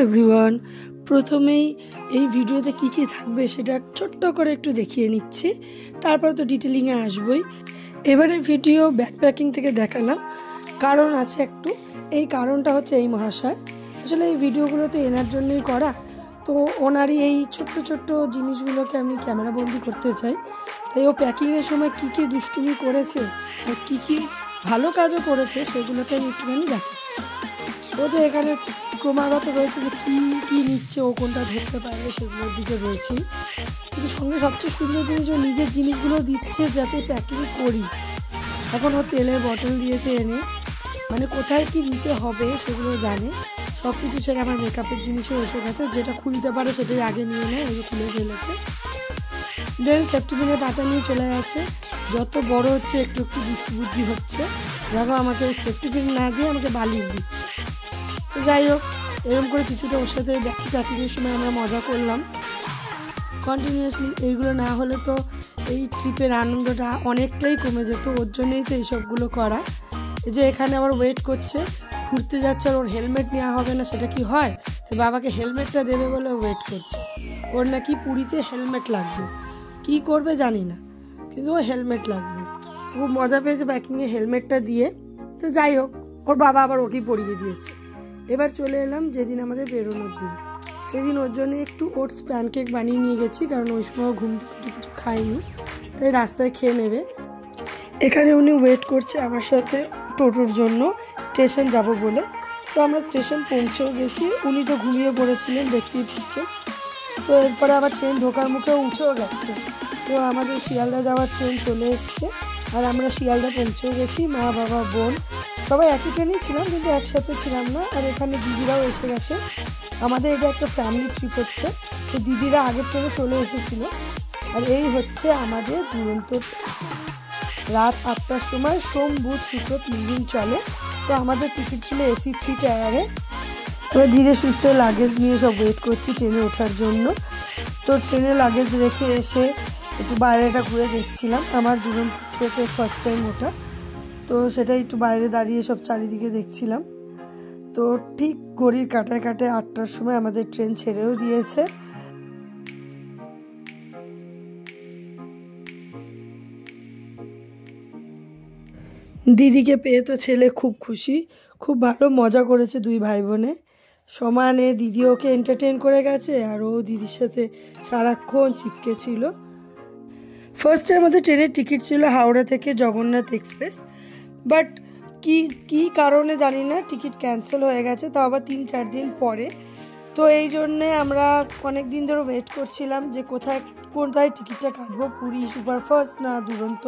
Everyone, প্রথমেই এই ভিডিওতে কি কি থাকবে সেটা ছোট্ট করে একটু দেখিয়ে নিচ্ছি, তারপর তো ডিটেলিংয়ে আসবই। এবারে ভিডিও ব্যাকপ্যাকিং থেকে দেখালাম, কারণ আছে একটু। এই কারণটা হচ্ছে এই মহাশয় আসলে এই ভিডিওগুলো তো এনার জন্যই করা, তো ওনারই এই ছোট্ট ছোট্ট জিনিসগুলোকে আমি ক্যামেরা বন্দি করতে চাই। তাই ও প্যাকিংয়ের সময় কী কী দুষ্টুমি করেছে আর কী কী ভালো কাজও করেছে সেগুলোকে আমি একটুখানি দেখাচ্ছি। ও তো এখানে ক্রমাগত রয়েছে যে কী কী নিচ্ছে, ও কোনটা ধরতে পারে সেগুলোর দিকে রয়েছে। কিন্তু সঙ্গে সবচেয়ে সুন্দর জিনিস, ও নিজের জিনিসগুলো দিচ্ছে যাতে প্যাকিং করি। এখন ও তেলের বটল দিয়েছে এনে, মানে কোথায় কি নিতে হবে সেগুলো জানে। সব কিছু ছেড়ে আমার মেকআপের জিনিসও এসে গেছে, যেটা খুলতে পারে সেটাই আগে নিয়ে নেয়, ওই খুলে ফেলেছে। দেন সেফটি পিনের পাতা নিয়ে চলে গেছে। যত বড় হচ্ছে একটু একটু দুষ্টু বুদ্ধি হচ্ছে, দেখো আমাকে সেফটি পিন না দিয়ে আমাকে বালিশ দিচ্ছে। তো যাই হোক, এরকম করে কিছুটা ওর সাথে প্যাকিংয়ের সময় আমরা মজা করলাম কন্টিনিউয়াসলি। এইগুলো না হলে তো এই ট্রিপের আনন্দটা অনেকটাই কমে যেত, ওর জন্যই তো এইসবগুলো করা। এই যে এখানে আবার ওয়েট করছে, ঘুরতে যাচ্ছে আর ওর হেলমেট নেওয়া হবে না, সেটা কি হয়? তো বাবাকে হেলমেটটা দেবে বলে ওয়েট করছে। ওর নাকি পুরীতে হেলমেট লাগবে, কি করবে জানি না, কিন্তু ও হেলমেট লাগবে। খুব মজা পেয়েছে প্যাকিংয়ে হেলমেটটা দিয়ে। তো যাই হোক, ওর বাবা আবার ওকেই পরিয়ে দিয়েছে। এবার চলে এলাম যেদিন আমাদের বেরোনোর দিন। সেদিন ওর জন্য একটু ওটস প্যানকেক বানিয়ে নিয়ে গেছি, কারণ ওই সময় ঘুম থেকে কিছু খাইনি, তাই রাস্তায় খেয়ে নেবে। এখানে উনি ওয়েট করছে আমার সাথে টোটোর জন্য, স্টেশন যাব বলে। তো আমরা স্টেশন পৌঁছেও গেছি, উনি তো ঘুমিয়ে পড়েছিলেন দেখতেই পাচ্ছেন। তো এরপরে আবার ট্রেন ঢোকার মুখেও উঠেও গেছে। তো আমাদের শিয়ালদা যাওয়ার ট্রেন চলে এসছে, আর আমরা শিয়ালদা পৌঁছেও গেছি। মা বাবা বোন সবাই একই ট্রেনেই ছিলাম, কিন্তু একসাথে ছিলাম না। আর এখানে দিদিরাও এসে গেছে। আমাদের এটা একটা ফ্যামিলি ট্রিপ হচ্ছে, তো দিদিরা আগের ট্রেনে চলে এসেছিল। আর এই হচ্ছে আমাদের দুরন্ত। রাত 8টার সময় সোম বুধ শুক্র 3 দিন চলে। তো আমাদের টিকিট ছিল এসি 3 টায়ারে। এবার ধীরে সুস্থে লাগেজ নিয়ে সব ওয়েট করছি ট্রেনে ওঠার জন্য। তো ট্রেনে লাগেজ রেখে এসে একটু বাইরেটা ঘুরে দেখছিলাম। আমার দুরন্ত এক্সপ্রেসের ফার্স্ট টাইম ওঠা, তো সেটাই একটু বাইরে দাঁড়িয়ে সব চারিদিকে দেখছিলাম। তো ঠিক ঘড়ির কাটায় কাটায় 8টার সময় আমাদের ট্রেন ছেড়েও দিয়েছে। দিদিকে পেয়ে তো ছেলে খুব খুশি, খুব ভালো মজা করেছে দুই ভাই বোনে সমানে। দিদি ওকে এন্টারটেন করে গেছে, আর ও দিদির সাথে সারাক্ষণ চিপকে ছিল। ফার্স্টে আমাদের ট্রেনের টিকিট ছিল হাওড়া থেকে জগন্নাথ এক্সপ্রেস, বাট কি কারণে জানি না টিকিট ক্যান্সেল হয়ে গেছে, তো আবার 3-4 দিন পরে। তো এই জন্যে আমরা অনেক দিন ধরে ওয়েট করছিলাম যে কোথায় টিকিটটা কাটবো, পুরী সুপারফাস্ট না দুরন্ত।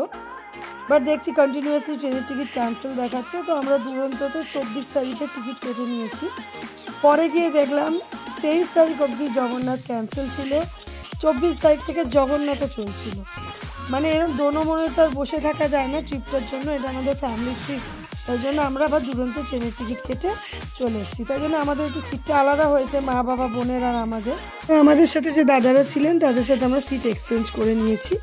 বাট দেখছি কন্টিনিউয়াসলি ট্রেনের টিকিট ক্যান্সেল দেখাচ্ছে। তো আমরা দুরন্ততে 24 তারিখের টিকিট কেটে নিয়েছি। পরে গিয়ে দেখলাম 23 তারিখ অবধি জগন্নাথ ক্যান্সেল ছিল, 24 তারিখ থেকে জগন্নাথও চলছিল। মানে এরকম দোনো মনে তো আর বসে থাকা যায় না ট্রিপটার জন্য, এটা আমাদের ফ্যামিলি ট্রিপ। তাই জন্য আমরা আবার দুরন্ত ট্রেনের টিকিট কেটে চলে এসেছি। তাই জন্য আমাদের একটু সিটটা আলাদা হয়েছে, মা বাবা বোনের আর আমাদের সাথে যে দাদারা ছিলেন তাদের সাথে আমরা সিট এক্সচেঞ্জ করে নিয়েছি।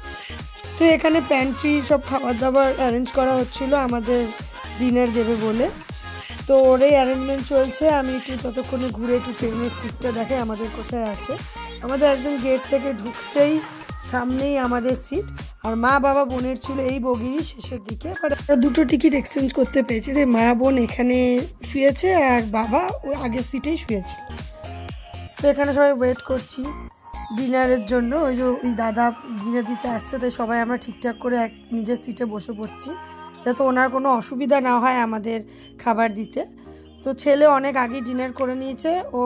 তো এখানে প্যান্ট্রি সব খাবার দাবার অ্যারেঞ্জ করা হচ্ছিল আমাদের ডিনার দেবে বলে। তো ওরই অ্যারেঞ্জমেন্ট চলছে। আমি একটু ততক্ষণে ঘুরে একটু ট্রেনের সিটটা দেখে আমাদের কোথায় আছে। আমাদের একদম গেট থেকে ঢুকতেই সামনেই আমাদের সিট, আর মা বাবা বোনের ছিল এই বগিরই শেষের দিকে। বাট আমরা দুটো টিকিট এক্সচেঞ্জ করতে পেরেছি, যে মা বোন এখানে শুয়েছে আর বাবা ওই আগের সিটেই শুয়েছে। তো এখানে সবাই ওয়েট করছি ডিনারের জন্য। ওই দাদা ডিনার দিতে আসছে, তাই সবাই আমরা ঠিকঠাক করে নিজের সিটে বসে পড়ছি, যাতে ওনার কোনো অসুবিধা না হয় আমাদের খাবার দিতে। তো ছেলে অনেক আগেই ডিনার করে নিয়েছে, ও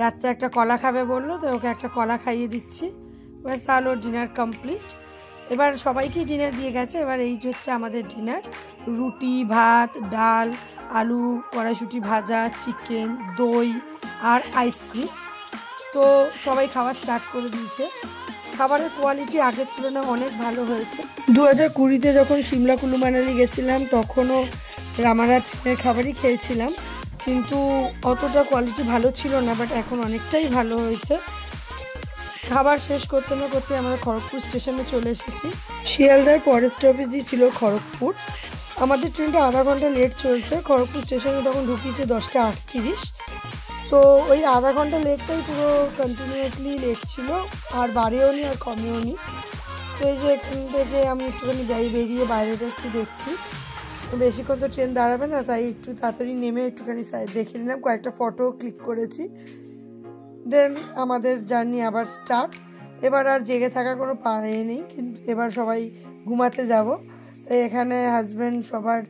রাত্রে একটা কলা খাবে বললো, তো ওকে একটা কলা খাইয়ে দিচ্ছি। ব্যাস, তাহলে ওর ডিনার কমপ্লিট। এবার সবাইকেই ডিনার দিয়ে গেছে। এবার এই হচ্ছে আমাদের ডিনার: রুটি, ভাত, ডাল, আলু কড়াইশুঁটি ভাজা, চিকেন, দই আর আইসক্রিম। তো সবাই খাওয়া স্টার্ট করে দিয়েছে। খাবারের কোয়ালিটি আগের তুলনায় অনেক ভালো হয়েছে। 2020-তে যখন সিমলা কুলু মানালি গেছিলাম তখনও রামারাট ট্রেনের খাবারই খেয়েছিলাম, কিন্তু অতটা কোয়ালিটি ভালো ছিল না, বাট এখন অনেকটাই ভালো হয়েছে। খাবার শেষ করতে না করতে আমরা খড়গপুর স্টেশনে চলে এসেছি। শিয়ালদার পরের স্টপেজই ছিল খড়গপুর। আমাদের ট্রেনটা আধা ঘন্টা লেট চলছে। খড়গপুর স্টেশনে তখন ঢুকিয়েছে 10টা 38। তো ওই আধা ঘন্টা লেটটাই পুরো কন্টিনিউয়াসলি লেট ছিল, আর বাড়েও নি আর কমেও নি। তো এই যে এখান থেকে আমি একটুখানি বেরিয়ে বাইরেটা একটু দেখছি, বেশিক্ষণ তো ট্রেন দাঁড়াবে না, তাই একটু তাড়াতাড়ি নেমে একটুখানি সাইড দেখে নিলাম, কয়েকটা ফটো ক্লিক করেছি। দেন আমাদের জার্নি আবার স্টার্ট। এবার আর জেগে থাকার কোনো পারে নেই, কিন্তু এবার সবাই ঘুমাতে যাব। তাই এখানে হাজব্যান্ড সবার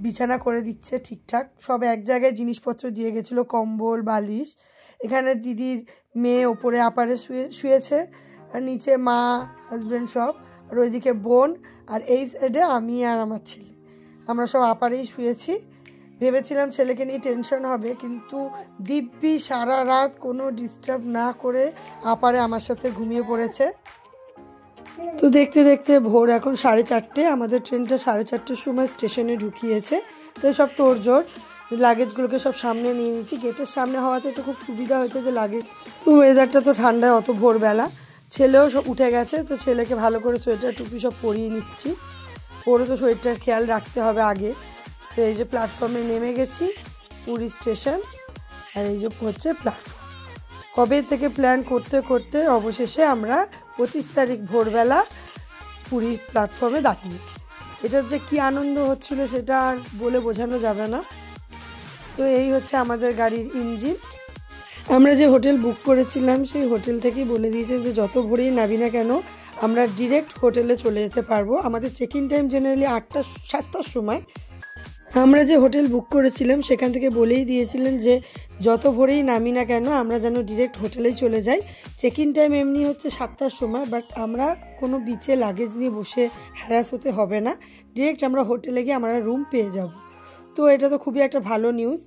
বিছানা করে দিচ্ছে ঠিকঠাক, সব এক জায়গায় জিনিসপত্র দিয়ে গেছিলো, কম্বল বালিশ। এখানে দিদির মেয়ে ওপরে আপারে শুয়েছে, আর নিচে মা হাজব্যান্ড সব, আর ওইদিকে বোন, আর এই সাইডে আমি আর আমার ছেলে, আমরা সব আপারেই শুয়েছি। ভেবেছিলাম ছেলেকে নিয়ে টেনশন হবে, কিন্তু দিব্যি সারা রাত কোনো ডিস্টার্ব না করে আপারে আমার সাথে ঘুমিয়ে পড়েছে। তো দেখতে দেখতে ভোর এখন 4:30, আমাদের ট্রেনটা 4:30-র সময় স্টেশনে ঢুকিয়েছে। তো সব তোড়জোড়, লাগেজগুলোকে সব সামনে নিয়ে নিচ্ছি। গেটের সামনে হওয়াতে তো খুব সুবিধা হয়েছে যে লাগেজ, তো ওয়েদারটা তো ঠান্ডায় অত ভোরবেলা, ছেলেও সব উঠে গেছে, তো ছেলেকে ভালো করে সোয়েটার টুপি সব পরিয়ে নিচ্ছি, ওরও তো সোয়েটার খেয়াল রাখতে হবে আগে। তো এই যে প্ল্যাটফর্মে নেমে গেছি, পুরী স্টেশন, আর এই যে হচ্ছে প্ল্যাটফর্ম। কবে থেকে প্ল্যান করতে করতে অবশেষে আমরা 25 তারিখ ভোরবেলা পুরীর প্ল্যাটফর্মে দাঁড়িয়ে। এটার যে কী আনন্দ হচ্ছিল সেটা আর বলে বোঝানো যাবে না। তো এই হচ্ছে আমাদের গাড়ির ইঞ্জিন। আমরা যে হোটেল বুক করেছিলাম সেই হোটেল থেকেই বলে দিয়েছেন যে যত ভোরেই নামি না কেন আমরা ডিরেক্ট হোটেলে চলে যেতে পারবো। আমাদের চেক ইন টাইম জেনারেলি 7টার সময়। আমরা যে হোটেল বুক করেছিলাম সেখান থেকে বলেই দিয়েছিলেন যে যত ভোরেই নামি না কেন আমরা যেন ডিরেক্ট হোটেলেই চলে যাই। চেক ইন টাইম এমনি হচ্ছে 7টার সময়, বাট আমরা কোনো বিচে লাগেজ নিয়ে বসে হ্যারাস হতে হবে না, ডিরেক্ট আমরা হোটেলে গিয়ে আমরা রুম পেয়ে যাব। তো এটা তো খুবই একটা ভালো নিউজ।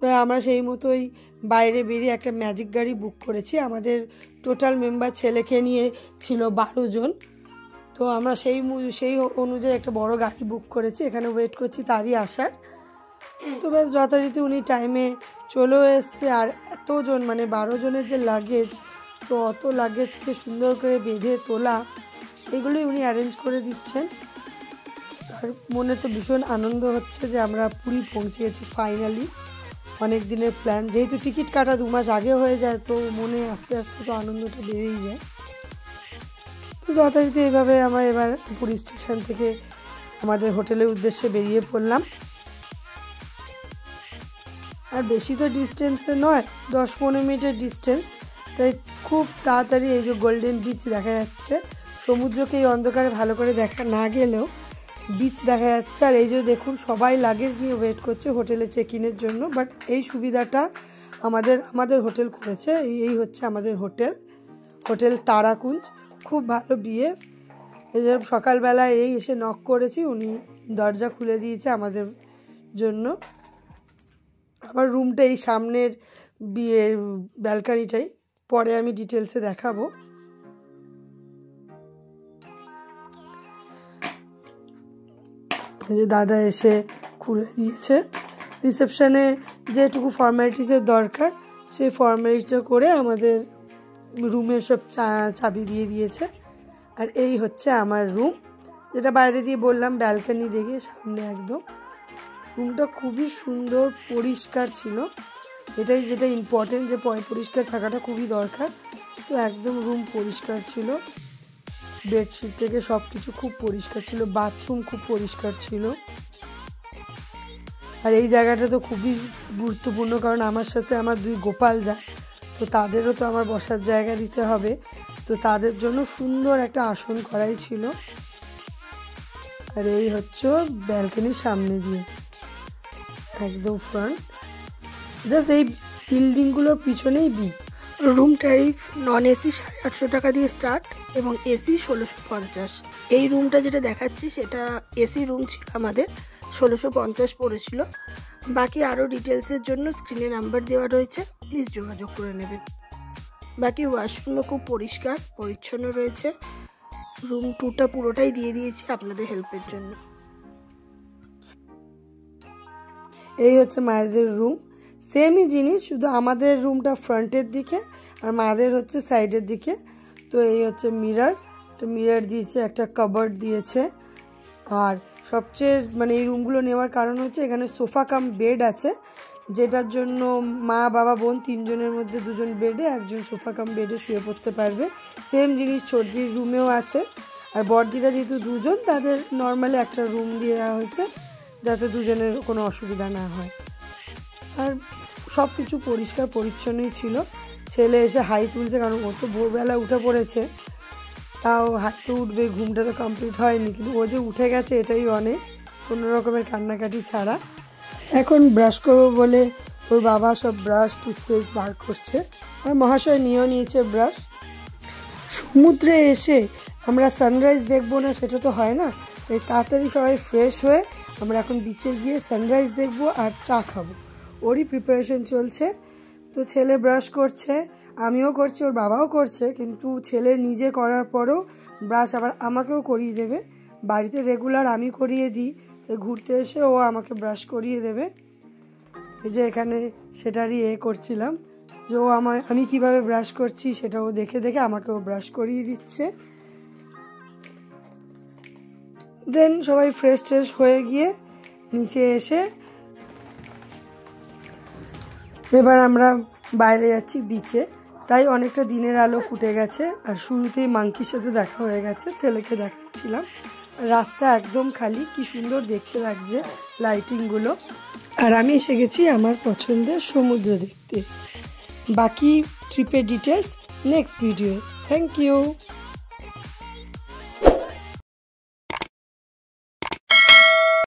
তো আমরা সেই মতোই বাইরে বেরিয়ে একটা ম্যাজিক গাড়ি বুক করেছি। আমাদের টোটাল মেম্বার ছেলেকে নিয়ে ছিল 12 জন। তো আমরা সেই অনুযায়ী একটা বড় গাড়ি বুক করেছি, এখানে ওয়েট করছি তারই আসার। তো বেশ যথারীতি উনি টাইমে চলেও এসছে। আর এতজন মানে 12 জনের যে লাগেজ, তো অত লাগেজকে সুন্দর করে বেঁধে তোলা, এগুলোই উনি অ্যারেঞ্জ করে দিচ্ছেন। আর মনে তো ভীষণ আনন্দ হচ্ছে যে আমরা পুরী পৌঁছে গেছি ফাইনালি। অনেক দিনের প্ল্যান, যেহেতু টিকিট কাটা 2 মাস আগে হয়ে যায়, তো মনে আস্তে আস্তে তো আনন্দটা বেড়েই যায়। তো যথারীতি এইভাবে আমরা এবার পুরী স্টেশন থেকে আমাদের হোটেলের উদ্দেশ্যে বেরিয়ে পড়লাম। আর বেশি তো ডিস্টেন্সে নয়, 10-15 মিনিটের ডিস্টেন্স, তাই খুব তাড়াতাড়ি এই যে গোল্ডেন বিচ দেখা যাচ্ছে। সমুদ্রকে এই অন্ধকারে ভালো করে দেখা না গেলেও বিচ দেখা যাচ্ছে। আর এই যে দেখুন সবাই লাগেজ নিয়ে ওয়েট করছে হোটেলে চেক ইনের জন্য, বাট এই সুবিধাটা আমাদের হোটেল করেছে। এই হচ্ছে আমাদের হোটেল তারাকুঞ্জ, খুব ভালো বিয়ে। এই যে সকালবেলায় এই এসে নক করেছি, উনি দরজা খুলে দিয়েছে আমাদের জন্য। আমার রুমটা এই সামনের বিয়ের ব্যালকানিটাই, পরে আমি ডিটেলসে দেখাবো। যে দাদা এসে খুলে দিয়েছে। রিসেপশনে যেটুকু ফর্মালিটিসের দরকার সেই ফর্মালিটিটা করে আমাদের রুমের সব চাবি দিয়ে দিয়েছে। আর এই হচ্ছে আমার রুম, যেটা বাইরে দিয়ে বললাম ব্যালকানি দেখে সামনে একদম। রুমটা খুবই সুন্দর, পরিষ্কার ছিল। এটাই যেটা ইম্পর্টেন্ট, যে পরিষ্কার থাকাটা খুবই দরকার। তো একদম রুম পরিষ্কার ছিল, বেডশিট থেকে সব কিছু খুব পরিষ্কার ছিল, বাথরুম খুব পরিষ্কার ছিল। আর এই জায়গাটা তো খুবই গুরুত্বপূর্ণ, কারণ আমার সাথে আমার 2 গোপাল যায়, তো তাদেরও তো আমার বসার জায়গা দিতে হবে। তো তাদের জন্য সুন্দর একটা আসন করাই ছিল। আর এই হচ্ছে ব্যালকনির সামনে দিয়ে একদম ফ্রন্ট, জাস্ট এই বিল্ডিংগুলোর পিছনেই beach. Room tariff non AC 850 টাকা দিয়ে স্টার্ট এবং এসি 1650। এই রুমটা যেটা দেখাচ্ছি সেটা এসি রুম ছিল, আমাদের 1650 পড়েছিল। বাকি আরও ডিটেলসের জন্য স্ক্রিনে নাম্বার দেওয়া রয়েছে, প্লিজ যোগাযোগ করে নেবেন। বাকি ওয়াশরুমও খুব পরিষ্কার পরিচ্ছন্ন রয়েছে। রুম টুরটা পুরোটাই দিয়ে দিয়েছি আপনাদের হেল্পের জন্য। এই হচ্ছে মায়েদের রুম, সেমই জিনিস, শুধু আমাদের রুমটা ফ্রন্টের দিকে আর মায়েদের হচ্ছে সাইডের দিকে। তো এই হচ্ছে মিরর, তো মিরর দিয়েছে, একটা কাবার্ড দিয়েছে। আর সবচেয়ে মানে এই রুমগুলো নেওয়ার কারণ হচ্ছে এখানে সোফা কাম বেড আছে, যেটার জন্য মা বাবা বোন 3 জনের মধ্যে 2 জন বেডে, 1 জন সোফা কাম বেডে শুয়ে পড়তে পারবে। সেম জিনিস ছোটদির রুমেও আছে। আর বড়দিরা যেহেতু 2 জন, তাদের নর্মালি একটা রুম দিয়ে দেওয়া হয়েছে যাতে 2 জনের কোনো অসুবিধা না হয়। আর সব কিছু পরিষ্কার পরিচ্ছন্নই ছিল। ছেলে এসে হাই তুলছে, কারণ ও তো ভোরবেলা উঠে পড়েছে, তাও হাই তো উঠবে, ঘুমটা তো কমপ্লিট হয়নি, কিন্তু ও যে উঠে গেছে এটাই অনেক, কোনো রকমের কান্নাকাটি ছাড়া। এখন ব্রাশ করবো বলে ওর বাবা সব ব্রাশ টুথপেস্ট বার করছে, আর মহাশয় নিয়েও নিয়েছে ব্রাশ। সমুদ্রে এসে আমরা সানরাইজ দেখবো না সেটা তো হয় না, তাই তাড়াতাড়ি সবাই ফ্রেশ হয়ে আমরা এখন বিচে গিয়ে সানরাইজ দেখবো আর চা খাবো। ওরই প্রিপারেশন চলছে। তো ছেলে ব্রাশ করছে, আমিও করছি, ওর বাবাও করছে, কিন্তু ছেলে নিজে করার পরও ব্রাশ আবার আমাকেও করিয়ে দেবে। বাড়িতে রেগুলার আমি করিয়ে দিই, তো ঘুরতে এসে ও আমাকে ব্রাশ করিয়ে দেবে। এই যে এখানে সেটারই করছিলাম যে ও আমি কিভাবে ব্রাশ করছি সেটা ও দেখে দেখে আমাকেও ব্রাশ করিয়ে দিচ্ছে। দেন সবাই ফ্রেশ ট্রেশ হয়ে গিয়ে নিচে এসে এবার আমরা বাইরে যাচ্ছি বিচে। তাই অনেকটা দিনের আলো ফুটে গেছে, আর শুরুতেই মাংকির সাথে দেখা হয়ে গেছে, ছেলেকে দেখাচ্ছিলাম। রাস্তা একদম খালি, কি সুন্দর দেখতে লাগছে লাইটিংগুলো। আর আমি এসে গেছি আমার পছন্দের সমুদ্র দেখতে। বাকি ট্রিপের details next video. Thank you.